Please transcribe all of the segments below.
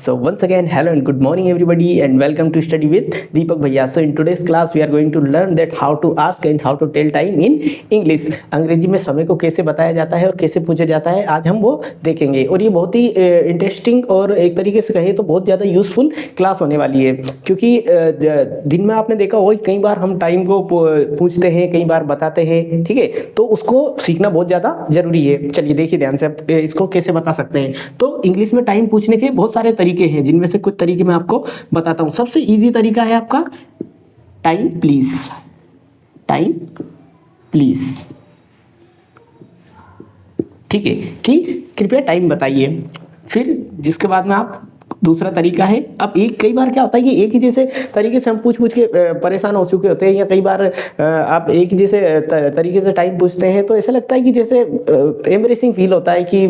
So once again, hello and good morning everybody and welcome to study with Deepak Bhaiya. So in today's class we are going to learn that how to ask and how to tell time in English. अंग्रेजी में समय को कैसे बताया जाता है और कैसे पूछा जाता है, आज हम वो देखेंगे। और ये बहुत ही इंटरेस्टिंग और एक तरीके से कहे तो बहुत ज़्यादा यूजफुल क्लास होने वाली है, क्योंकि दिन में आपने देखा होगा कई बार हम टाइम को पूछते हैं, कई बार बताते हैं, ठीक है, तो उसको सीखना बहुत ज़्यादा जरूरी है। चलिए देखिए ध्यान से आप इसको कैसे बता सकते हैं। तो इंग्लिश में टाइम पूछने के बहुत सारे तरीके हैं, जिनमें से कुछ तरीके मैं आपको बताता हूँ। सबसे इजी तरीका है आपका टाइम प्लीज। टाइम प्लीज, ठीक है, कि कृपया टाइम बताइए। फिर जिसके बाद में आप दूसरा तरीका है, अब एक कई बार क्या होता है कि एक ही जैसे तरीके से हम पूछ के परेशान हो चुके होते हैं, या कई बार आप एक ही जैसे तरीके से टाइम पूछते हैं तो ऐसा लगता है कि जैसे एम्बरेसिंग फील होता है कि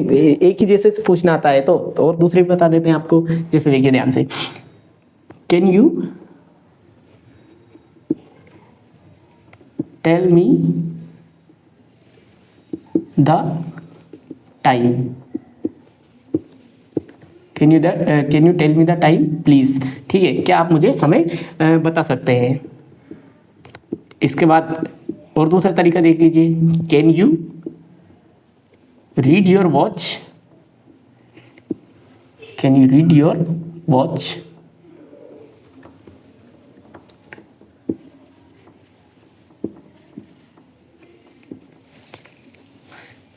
एक ही जैसे पूछना आता है। तो और दूसरे भी बता देते हैं आपको, जैसे देखिए ध्यान से, can you tell me the time, can you tell me the time please, ठीक है, क्या आप मुझे समय बता सकते हैं। इसके बाद और दूसरा तरीका देख लीजिए, can you read your watch, can you read your watch.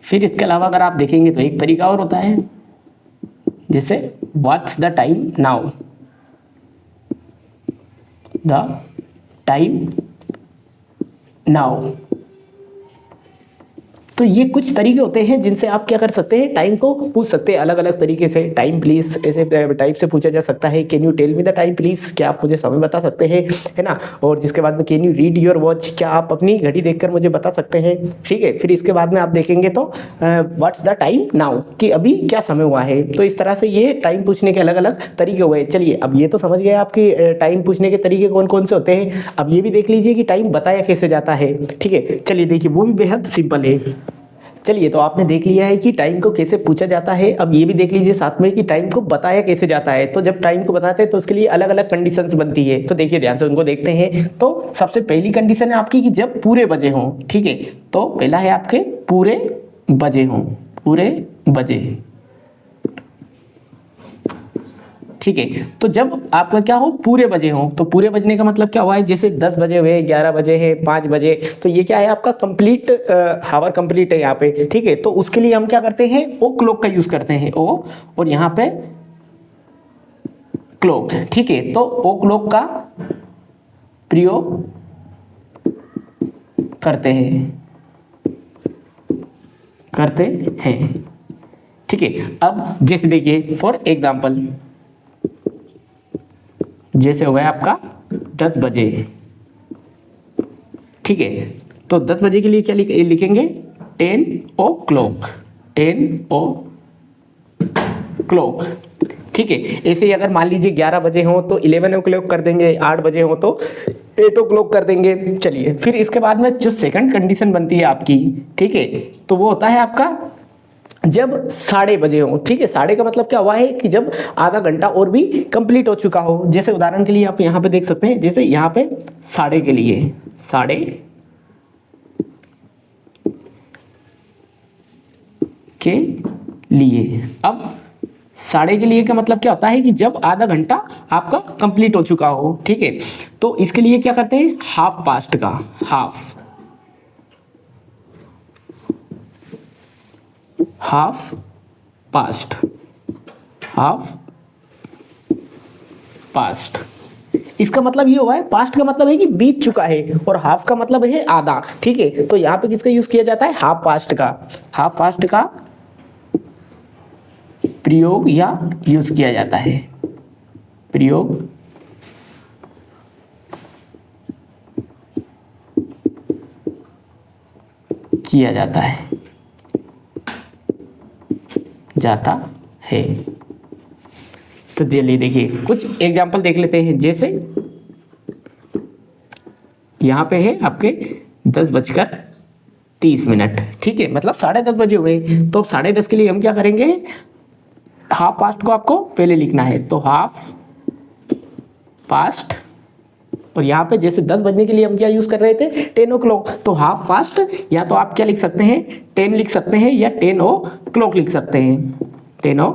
फिर इसके अलावा अगर आप देखेंगे तो एक तरीका और होता है, जैसे what's the time now, the time now. तो ये कुछ तरीके होते हैं जिनसे आप क्या कर सकते हैं, टाइम को पूछ सकते हैं अलग अलग तरीके से। टाइम प्लीज ऐसे टाइप से पूछा जा सकता है, can you tell me the time please, क्या आप मुझे समय बता सकते हैं, है ना। और जिसके बाद में can you read your watch, क्या आप अपनी घड़ी देखकर मुझे बता सकते हैं, ठीक है। फिर इसके बाद में आप देखेंगे तो व्हाट्स द टाइम नाउ, कि अभी क्या समय हुआ है। तो इस तरह से ये टाइम पूछने के अलग अलग तरीके हुए। चलिए अब ये तो समझ गए आपकी टाइम पूछने के तरीके कौन कौन से होते हैं। अब ये भी देख लीजिए कि टाइम बताया कैसे जाता है, ठीक है। चलिए देखिए वो भी बेहद सिंपल है। चलिए तो आपने देख लिया है कि टाइम को कैसे पूछा जाता है। अब ये भी देख लीजिए साथ में कि टाइम को बताया कैसे जाता है। तो जब टाइम को बताते हैं तो उसके लिए अलग अलग कंडीशंस बनती है। तो देखिए ध्यान से उनको देखते हैं। तो सबसे पहली कंडीशन है आपकी कि जब पूरे बजे हों, ठीक है। तो पहला है आपके पूरे बजे हों, पूरे बजे, ठीक है। तो जब आपका क्या हो, पूरे बजे हो, तो पूरे बजने का मतलब क्या हुआ है, जैसे 10 बजे हुए, 11 बजे है, 5 बजे, तो ये क्या है आपका कंप्लीट हावर कंप्लीट है यहाँ पे, ठीक है। तो उसके लिए हम क्या करते हैं, ओ क्लॉक का यूज करते हैं, ओ और यहाँ पे क्लॉक, ठीक है। तो ओ क्लॉक का प्रयोग करते हैं, ठीक है। अब जैसे देखिए फॉर एग्जाम्पल, जैसे हो गया आपका 10 बजे, ठीक है। तो 10 बजे के लिए क्या लिखेंगे, 10 o'clock, 10 o'clock, ठीक है। ऐसे ही अगर मान लीजिए 11 बजे हो तो 11 o'clock कर देंगे, 8 बजे हो तो 8 o'clock कर देंगे। चलिए फिर इसके बाद में जो सेकंड कंडीशन बनती है आपकी, ठीक है, तो वो होता है आपका जब 12:30 बजे हो, ठीक है। 12:30 का मतलब क्या हुआ है कि जब आधा घंटा और भी कंप्लीट हो चुका हो। जैसे उदाहरण के लिए आप यहाँ पे देख सकते हैं, जैसे यहाँ पे 12:30 के लिए, 12:30 के लिए, अब 12:30 के लिए का मतलब क्या होता है कि जब आधा घंटा आपका कंप्लीट हो चुका हो, ठीक है। तो इसके लिए क्या करते हैं, हाफ पास्ट का, हाफ पास्ट, हाफ पास्ट। इसका मतलब ये हुआ है, पास्ट का मतलब है कि बीत चुका है और हाफ का मतलब है आधा, ठीक है। तो यहाँ पे किसका यूज किया जाता है, हाफ पास्ट का, हाफ पास्ट का प्रयोग या यूज किया जाता है, प्रयोग किया जाता है, तो चलिए देखिए कुछ एग्जाम्पल देख लेते हैं। जैसे यहाँ पे है आपके 10:30, ठीक है, मतलब 10:30 बजे हुए। तो 10:30 के लिए हम क्या करेंगे, हाफ पास्ट को आपको पहले लिखना है, तो हाफ पास्ट, और यहाँ पे जैसे 10 बजने के लिए हम क्या यूज़ कर रहे थे, 10 ओ क्लॉक, तो हाफ पास्ट या तो आप क्या लिख सकते हैं 10 लिख सकते हैं या 10 ओ क्लॉक लिख सकते हैं, 10 ओ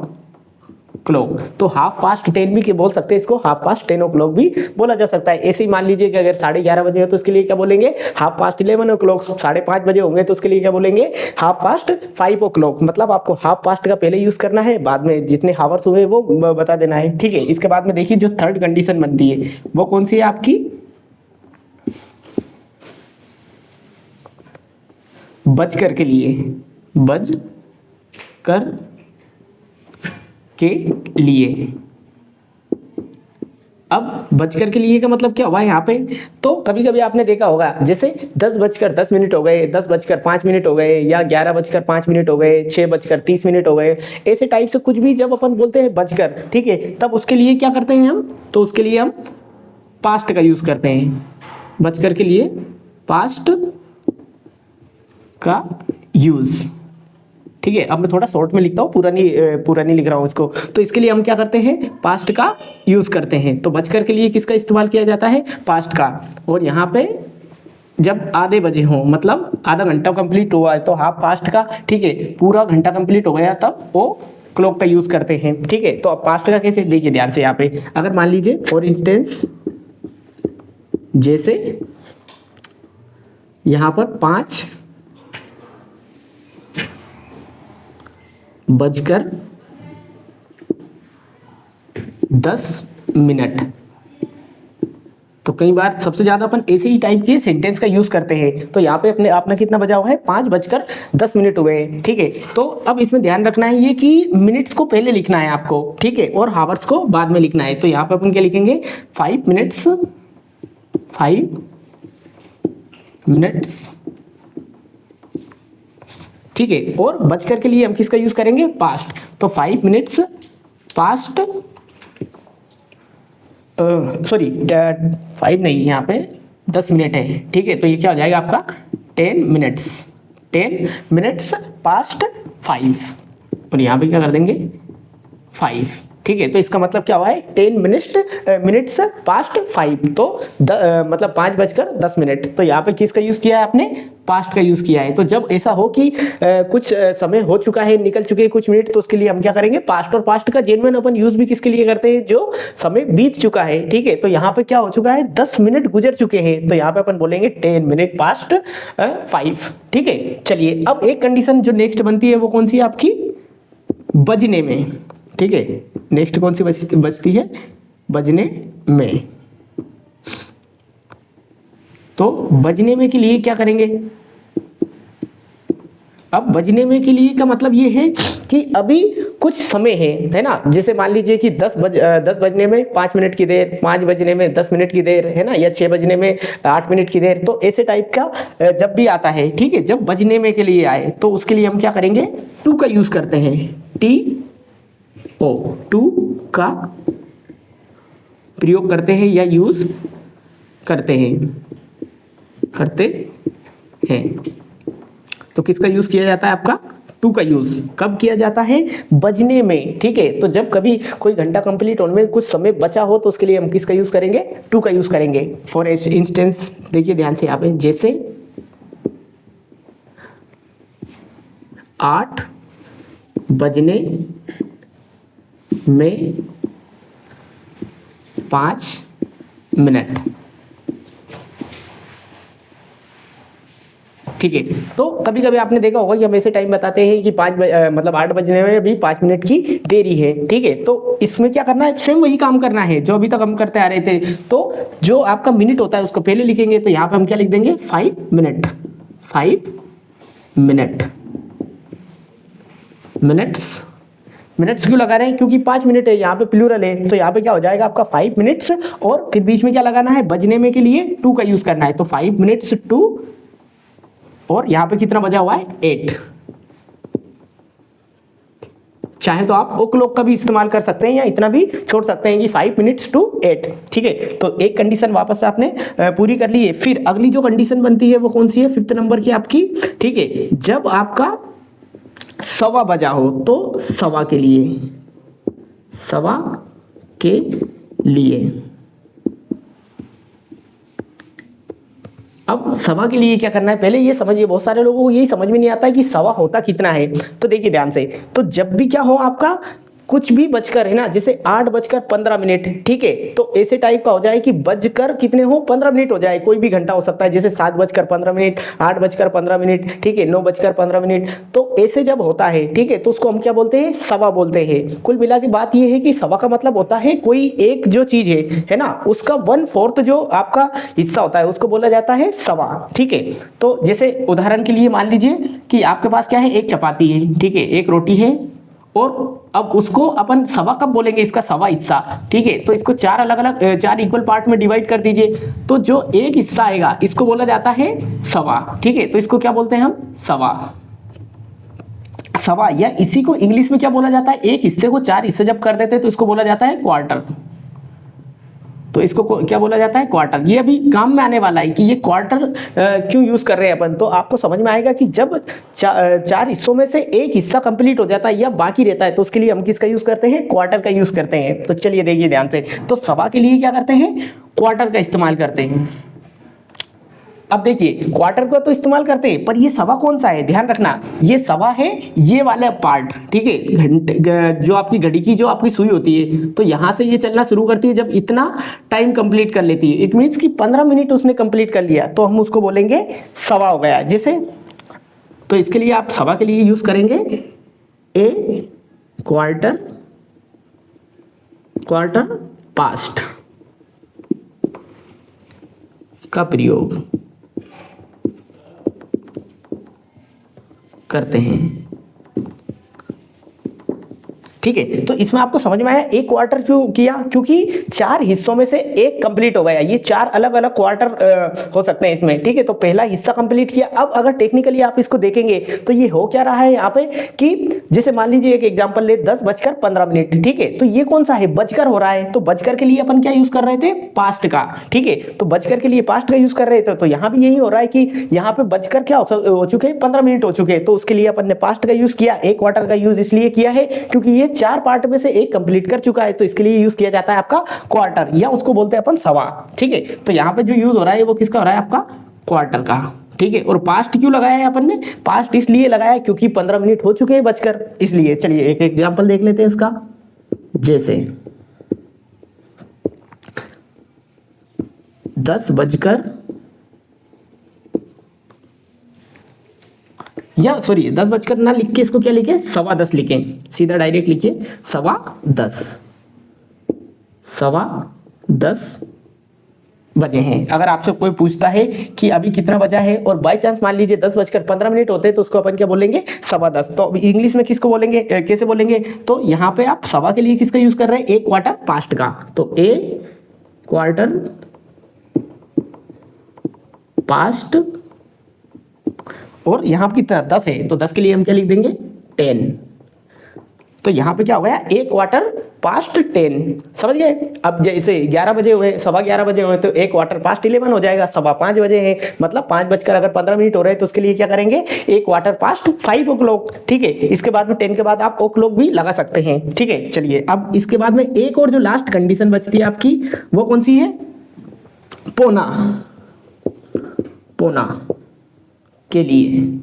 क्लॉक। तो हाफ पास्ट 10 भी बोल सकते हैं इसको, हाफ पास्ट 10 ओ क्लॉक भी बोला जा सकता है। ऐसे ही मान लीजिए कि अगर 11:30 बजे हो तो उसके लिए क्या बोलेंगे, हाफ पास्ट 11 ओ क्लॉक। 5:30 बजे होंगे तो उसके लिए क्या बोलेंगे, हाफ पास्ट 5 ओ क्लॉक। मतलब आपको हाफ पास्ट का पहले यूज करना है, बाद में जितने हावर्स हुए वो बता देना है, ठीक है। इसके बाद में देखिए जो थर्ड कंडीशन बनती है वो कौन सी है आपकी, बजकर के लिए, बज कर के लिए। अब बजकर के लिए का मतलब क्या हुआ यहाँ पे, तो कभी कभी आपने देखा होगा जैसे 10:10 हो गए, 10:05 हो गए, या 11:05 हो गए, 6:30 हो गए, ऐसे टाइप से कुछ भी जब अपन बोलते हैं बजकर, ठीक है, तब उसके लिए क्या करते हैं हम, तो उसके लिए हम पास्ट का यूज करते हैं। बजकर के लिए पास्ट का यूज, ठीक है। अब मैं थोड़ा शॉर्ट में लिखता हूँ, पूरा नहीं लिख रहा हूँ इसको। तो इसके लिए हम क्या करते हैं, पास्ट का यूज करते हैं। तो बजकर के लिए किसका इस्तेमाल किया जाता है, पास्ट का। और यहाँ पे जब आधे बजे हो, मतलब आधा घंटा कंप्लीट हुआ है, तो हाफ पास्ट का, ठीक है, पूरा घंटा कंप्लीट हो गया तब वो क्लॉक का यूज करते हैं, ठीक है। तो अब पास्ट का कैसे, देखिए ध्यान से यहाँ पे, अगर मान लीजिए फॉर इंस्टेंस जैसे यहाँ पर 5:10 तो कई बार सबसे ज्यादा अपन ऐसे ही टाइप के सेंटेंस का यूज करते हैं। तो यहाँ पे अपना कितना बजा हुआ है, 5:10 हुए हैं, ठीक है। तो अब इसमें ध्यान रखना है ये कि मिनट्स को पहले लिखना है आपको, ठीक है, और हावर्स को बाद में लिखना है। तो यहाँ पे अपन क्या लिखेंगे, 5 मिनट्स, ठीक है। और बजकर के लिए हम किसका यूज करेंगे, पास्ट। तो 5 मिनट्स पास्ट, सॉरी 5 नहीं, यहाँ पे 10 मिनट है, ठीक है। तो ये क्या हो जाएगा आपका 10 मिनट्स पास्ट 5, और यहाँ पे क्या कर देंगे 5, ठीक है। तो इसका मतलब क्या हुआ है, 10 मिनट्स पास्ट 5, तो मतलब 5:10। तो यहाँ पे किसका यूज किया है आपने, पास्ट का यूज किया है। तो जब ऐसा हो कि कुछ समय हो चुका है, निकल चुके हैं कुछ मिनट, तो उसके लिए हम क्या करेंगे, पास्ट। और पास्ट का जेन्युइन अपन यूज भी किसके लिए करते हैं, जो समय बीत चुका है, ठीक है। तो यहाँ पे क्या हो चुका है, 10 मिनट गुजर चुके हैं, तो यहाँ पे अपन बोलेंगे 10 मिनट पास्ट 5, ठीक है। चलिए अब एक कंडीशन जो नेक्स्ट बनती है वो कौन सी है आपकी, बजने में, ठीक है। नेक्स्ट कौन सी बजती है, बजने में। तो बजने में के लिए क्या करेंगे, अब बजने में के लिए का मतलब ये है कि अभी कुछ समय है ना। जैसे मान लीजिए कि 10 बजने में 5 मिनट की देर, 5 बजने में 10 मिनट की देर, है ना, या 6 बजने में 8 मिनट की देर। तो ऐसे टाइप का जब भी आता है, ठीक है, जब बजने में के लिए आए तो उसके लिए हम क्या करेंगे, टू का यूज करते हैं, टू का प्रयोग करते हैं या यूज करते हैं। तो किसका यूज किया जाता है आपका, टू का यूज कब किया जाता है, बजने में, ठीक है। तो जब कभी कोई घंटा कंप्लीट होने में कुछ समय बचा हो तो उसके लिए हम किसका यूज करेंगे, टू का यूज करेंगे। फॉर इंस्टेंस देखिए ध्यान से यहाँ पे, जैसे 8 बजने में 5 मिनट, ठीक है। तो कभी कभी आपने देखा होगा कि हम ऐसे टाइम बताते हैं कि 8 बजने में भी 5 मिनट की देरी है, ठीक है। तो इसमें क्या करना है, सेम वही काम करना है जो अभी तक हम करते आ रहे थे। तो जो आपका मिनट होता है उसको पहले लिखेंगे, तो यहाँ पे हम क्या लिख देंगे, 5 मिनट, मिनट्स क्यों लगा रहे हैं, क्योंकि 5 मिनट है, यहाँ पे प्लूरल है। तो यहाँ पे क्या हो जाएगा आपका 5 मिनट्स, और फिर बीच में क्या लगाना है, बजने में के लिए टू का यूज करना है। तो 5 मिनट्स टू, और यहाँ पे कितना बजा हुआ है, 8। चाहे तो आप ओ क्लॉक का भी इस्तेमाल कर सकते हैं या इतना भी छोड़ सकते हैं कि 5 मिनट्स टू 8, ठीक है। तो एक कंडीशन वापस से आपने पूरी कर ली है। फिर अगली जो कंडीशन बनती है वो कौन सी है, 5th नंबर की आपकी, ठीक है। जब आपका 1:15 बजा हो तो 1:15 के लिए, सवा के लिए। अब सवा के लिए क्या करना है, पहले ये समझिए, बहुत सारे लोगों को यही समझ में नहीं आता है कि सवा होता कितना है। तो देखिए ध्यान से, तो जब भी क्या हो आपका कुछ भी बजकर, है ना, जैसे 8:15, ठीक है, तो ऐसे टाइप का हो जाए कि बजकर कितने हो, 15 मिनट हो जाए, कोई भी घंटा हो सकता है, जैसे 7:15, 8:15, ठीक है, 9:15, तो ऐसे जब होता है, ठीक है, तो उसको हम क्या बोलते हैं, सवा बोलते हैं। कुल मिला के बात ये है कि सवा का मतलब होता है कोई एक जो चीज है ना, उसका 1/4 जो आपका हिस्सा होता है उसको बोला जाता है सवा, ठीक है। तो जैसे उदाहरण के लिए मान लीजिए कि आपके पास क्या है, एक चपाती है, ठीक है, एक रोटी है, और अब उसको अपन सवा कब बोलेंगे, इसका सवा हिस्सा, ठीक है, तो इसको चार अलग अलग, चार इक्वल पार्ट में डिवाइड कर दीजिए, तो जो एक हिस्सा आएगा इसको बोला जाता है सवा, ठीक है, तो इसको क्या बोलते हैं हम, सवा। सवा, या इसी को इंग्लिश में क्या बोला जाता है, एक हिस्से को 4 हिस्से जब कर देते हैं तो इसको बोला जाता है क्वार्टर। तो इसको क्या बोला जाता है, क्वार्टर। ये अभी काम में आने वाला है कि ये क्वार्टर क्यों यूज कर रहे हैं अपन, तो आपको समझ में आएगा कि जब 4 हिस्सों में से एक हिस्सा कंप्लीट हो जाता है या बाकी रहता है तो उसके लिए हम किसका यूज करते हैं, क्वार्टर का यूज करते हैं। तो चलिए देखिए ध्यान से, तो सवा के लिए क्या करते हैं, क्वार्टर का इस्तेमाल करते हैं। अब देखिए क्वार्टर का तो इस्तेमाल करते हैं, पर ये सवा कौन सा है, ध्यान रखना, ये सवा है ये वाला पार्ट, ठीक है, घंटे जो आपकी घड़ी की जो आपकी सुई होती है, तो यहां से ये चलना शुरू करती है जब इतना टाइम कंप्लीट कर लेती है। इट मींस कि 15 मिनट उसने कंप्लीट कर लिया तो हम उसको बोलेंगे सवा हो गया। जैसे तो इसके लिए आप सवा के लिए यूज करेंगे ए क्वार्टर पास्ट का प्रयोग करते हैं, ठीक है। तो इसमें आपको समझ में आया एक क्वार्टर क्यों किया, क्योंकि 4 हिस्सों में से एक कंप्लीट हो गया, ये 4 अलग अलग क्वार्टर हो सकते हैं इसमें, ठीक है। तो पहला हिस्सा कंप्लीट किया। अब अगर टेक्निकली आप इसको देखेंगे तो ये हो क्या रहा है यहाँ पे कि जैसे मान लीजिए एक एग्जांपल ले 10:15, ठीक है, तो ये कौन सा है, बजकर हो रहा है, तो बजकर के लिए अपन क्या यूज कर रहे थे, पास्ट का, ठीक है, तो बजकर के लिए पास्ट का यूज कर रहे थे। तो यहाँ भी यही हो रहा है कि यहाँ पे बजकर क्या हो चुके हैं, 15 मिनट हो चुके हैं, तो उसके लिए अपन ने पास्ट का यूज किया। एक क्वार्टर का यूज इसलिए किया है क्योंकि ये 4 पार्ट में से एक कंप्लीट कर चुका है, तो इसके लिए यूज किया जाता है आपका क्वार्टर, या उसको बोलते हैं अपन सवा, ठीक है। तो यहाँ पे जो यूज हो रहा है वो किसका हो रहा है, आपका क्वार्टर का, ठीक है। और पास्ट क्यों लगाया है अपन ने, पास्ट इसलिए लगाया क्योंकि 15 मिनट हो चुके हैं बजकर, इसलिए। चलिए एक एग्जांपल देख लेते हैं इसका, जैसे 10:00 या सॉरी 10:00 ना लिख के इसको क्या लिखे, 10:15 लिखें, सीधा डायरेक्ट लिखिए 10:15 बजे हैं। अगर आपसे कोई पूछता है कि अभी कितना बजा है और बाय चांस मान लीजिए 10:15 होते हैं तो उसको अपन क्या बोलेंगे, 10:15। तो इंग्लिश में किसको बोलेंगे, कैसे बोलेंगे, तो यहाँ पे आप सवा के लिए किसका यूज कर रहे हैं, एक क्वार्टर पास्ट का, तो ए क्वार्टर पास्ट, और यहाँ कितना 10 है तो 10 के लिए हम क्या लिख देंगे 10। तो यहाँ पे क्या हो गया, एक क्वार्टर पास्ट 10, समझ गए। अब जैसे 11 बजे हुए, 11:15 बजे हुए, तो एक क्वार्टर पास्ट 11 हो जाएगा। 5:15 बजे हैं, मतलब 5:15 हो रहे हैं तो उसके लिए क्या करेंगे, एक क्वार्टर पास्ट 5 o'clock, ठीक है। इसके बाद में 10 के बाद आप o'clock भी लगा सकते हैं, ठीक है। चलिए अब इसके बाद में एक और जो लास्ट कंडीशन बचती है आपकी, वो कौन सी है, पौना के लिए।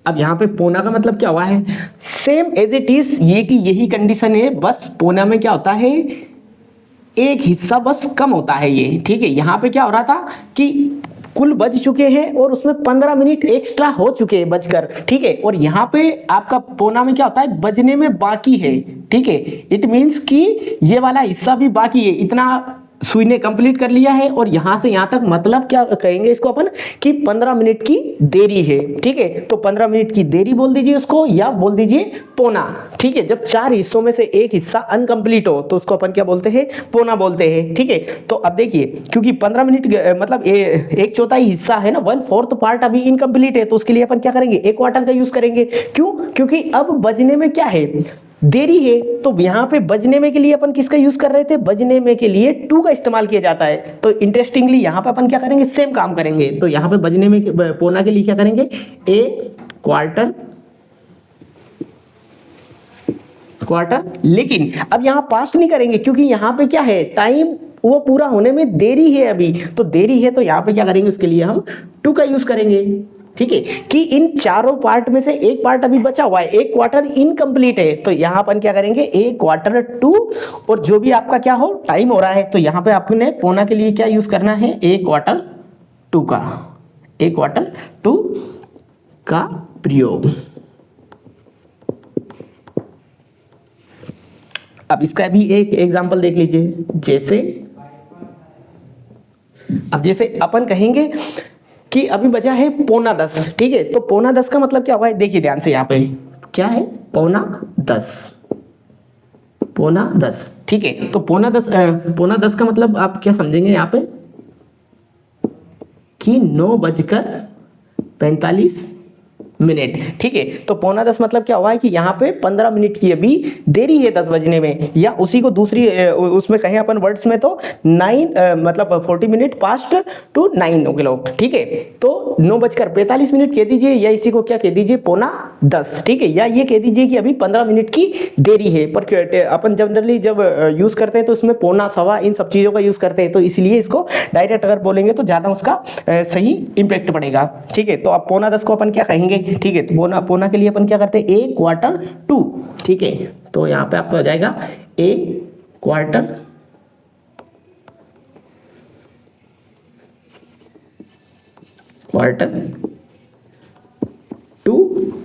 अब यहाँ पे पौना का मतलब क्या हुआ है, सेम एज इट इज, ये कि यही कंडीशन है, बस पौना में क्या होता है, एक हिस्सा बस कम होता है ये, ठीक है। यहाँ पे क्या हो रहा था कि कुल बज चुके हैं और उसमें 15 मिनट एक्स्ट्रा हो चुके हैं बजकर, ठीक है। और यहाँ पे आपका पौना में क्या होता है, बजने में बाकी है, ठीक है। इट मीन्स कि ये वाला हिस्सा भी बाकी है, इतना सुई ने कंप्लीट कर लिया है और यहां से यहां तक, मतलब क्या कहेंगे इसको अपन कि 15 मिनट की देरी है, ठीक है। तो 15 मिनट की देरी बोल दीजिए उसको, या बोल दीजिए पौना, ठीक है। जब 4 हिस्सों में से एक हिस्सा अनकंप्लीट हो तो उसको अपन क्या बोलते हैं, पौना बोलते हैं, ठीक है। तो अब देखिए क्योंकि 15 मिनट मतलब एक चौथाई हिस्सा है ना, 1/4 पार्ट अभी इनकम्प्लीट है, तो उसके लिए अपन क्या करेंगे, एक क्वार्टर का यूज करेंगे। क्यों, क्योंकि अब बजने में क्या है, देरी है। तो यहाँ पे बजने में के लिए अपन किसका यूज कर रहे थे, बजने में के लिए 2 का इस्तेमाल किया जाता है। तो इंटरेस्टिंगली यहाँ पे अपन क्या करेंगे, सेम काम करेंगे। तो यहाँ पे बजने में पौना के लिए क्या करेंगे, ए क्वार्टर क्वार्टर, लेकिन अब यहाँ पास्ट नहीं करेंगे क्योंकि यहाँ पे क्या है, टाइम वो पूरा होने में देरी है अभी, तो देरी है तो यहाँ पे क्या करेंगे, उसके लिए हम टू का यूज करेंगे। ठीक है, कि इन चारों पार्ट में से एक पार्ट अभी बचा हुआ है, एक क्वार्टर इनकम्प्लीट है, तो यहाँ अपन क्या करेंगे, एक क्वार्टर टू, और जो भी आपका क्या हो टाइम हो रहा है, तो यहाँ पे आपने पौना के लिए क्या यूज करना है, एक क्वार्टर टू का, एक क्वार्टर टू का प्रयोग। अब इसका भी एक एग्जांपल देख लीजिए, जैसे अब जैसे अपन कहेंगे कि अभी बजा है पौना 10, ठीक है, तो पौना 10 का मतलब क्या हुआ है, देखिए ध्यान से, यहाँ पे क्या है, पौना 10, पौना 10, ठीक है, तो पौना 10 का मतलब आप क्या समझेंगे यहाँ पे कि 9:45 मिनट, ठीक है, तो पौना 10 मतलब क्या हुआ है कि यहाँ पे 15 मिनट की अभी देरी है 10 बजने में, या उसी को दूसरी उसमें कहें अपन वर्ड्स में तो 9 मतलब 40 minute past to 9 o'clock, ठीक है, तो 9:45 मिनट कह दीजिए, या इसी को क्या कह दीजिए, पौना 10, ठीक है, या ये कह दीजिए कि अभी 15 मिनट की देरी है, पर अपन जनरली जब यूज करते हैं तो उसमें पौना, सवा, इन सब चीजों का यूज करते हैं, तो इसलिए इसको डायरेक्ट अगर बोलेंगे तो ज्यादा उसका सही इंपैक्ट पड़ेगा। ठीक है, तो अब पौना 10 को अपन क्या कहेंगे, ठीक है, तो पौना के लिए अपन क्या करते हैं, एक क्वार्टर टू, ठीक है, तो यहाँ पे आपका हो जाएगा एक क्वार्टर टू,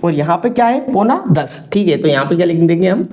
और यहाँ पे क्या है, पौना 10, ठीक है, तो यहाँ पे क्या लिख देंगे हम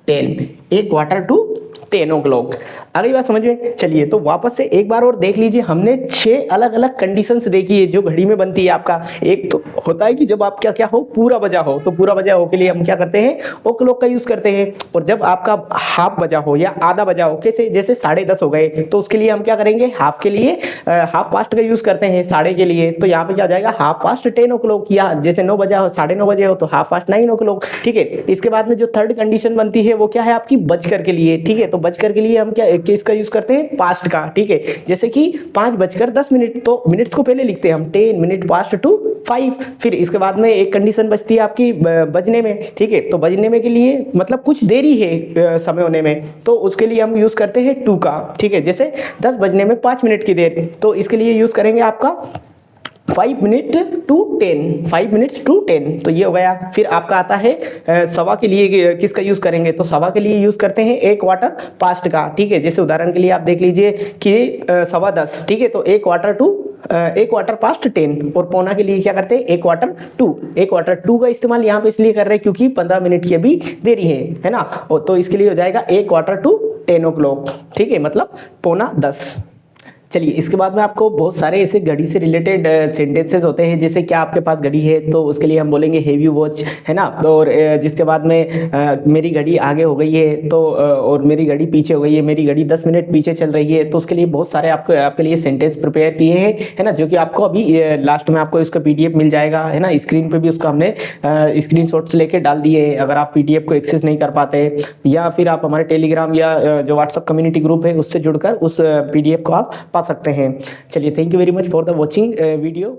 10, एक क्वार्टर टू 10 ओ क्लॉक। अगली बात समझ में, चलिए तो वापस से एक बार और देख लीजिए, हमने 6 अलग अलग कंडीशंस देखी है जो घड़ी में बनती है आपका। एक तो होता है कि जब आप क्या क्या हो, पूरा बजा हो, तो पूरा बजा हो के लिए हम क्या करते हैं, ओ क्लॉक का यूज करते हैं, और जब आपका हाफ बजा हो या आधा बजा हो, कैसे, जैसे 10:30 हो गए, तो उसके लिए हम क्या करेंगे, हाफ के लिए हाफ पास्ट का यूज करते हैं, साढ़े के लिए, तो यहाँ पे क्या हो जाएगा, हाफ पास्ट 10 ओ क्लॉक, या जैसे 9 बजा हो, 9:30 बजे हो, तो हाफ पास्ट 9 ओ क्लॉक, ठीक है। इसके बाद में जो थर्ड कंडीशन बनती है वो क्या है आपकी, बजकर के लिए, ठीक है, तो बजकर के लिए हम क्या किसका यूज करते हैं, पास्ट का, ठीक है, जैसे कि 5:10, तो मिनट्स को पहले लिखते हैं हम 10 मिनट पास्ट टू 5, फिर इसके बाद में एक कंडीशन बचती है आपकी बजने में, ठीक है, तो बजने में के लिए मतलब कुछ देरी है समय होने में, तो उसके लिए हम यूज करते हैं टू का, ठीक है, जैसे 10 बजने में 5 मिनट की देर, तो इसके लिए यूज करेंगे आपका 5 मिनट टू 10, 5 मिनट्स टू 10, तो ये हो गया। फिर आपका आता है सवा के लिए किसका यूज करेंगे, तो सवा के लिए यूज करते हैं एक क्वार्टर पास्ट का, ठीक है, जैसे उदाहरण के लिए आप देख लीजिए कि 10:15, ठीक है, तो एक क्वार्टर पास्ट 10, और पौना के लिए क्या करते हैं, एक क्वार्टर टू का इस्तेमाल यहाँ पे इसलिए कर रहे हैं क्योंकि 15 मिनट की अभी देरी है ना, तो इसके लिए हो जाएगा एक क्वार्टर टू 10 ओ क्लॉक, ठीक है, मतलब पौना 10। चलिए इसके बाद में आपको बहुत सारे ऐसे घड़ी से रिलेटेड सेंटेंसेस होते हैं, जैसे क्या आपके पास घड़ी है, तो उसके लिए हम बोलेंगे हैव यू वॉच, है ना, तो और जिसके बाद में मेरी घड़ी आगे हो गई है, तो और मेरी घड़ी पीछे हो गई है, मेरी घड़ी 10 मिनट पीछे चल रही है, तो उसके लिए बहुत सारे आपके लिए सेंटेंस प्रिपेयर किए हैं, है ना, जो कि आपको अभी लास्ट में आपको इसका PDF मिल जाएगा, है ना, स्क्रीन पे भी उसका हमने स्क्रीनशॉट्स लेके डाल दिए हैं, अगर आप PDF को एक्सेस नहीं कर पाते, या फिर आप हमारे टेलीग्राम या जो व्हाट्सअप कम्युनिटी ग्रुप है उससे जुड़कर उस PDF को आप पा सकते हैं। चलिए, thank you very much for the watching video.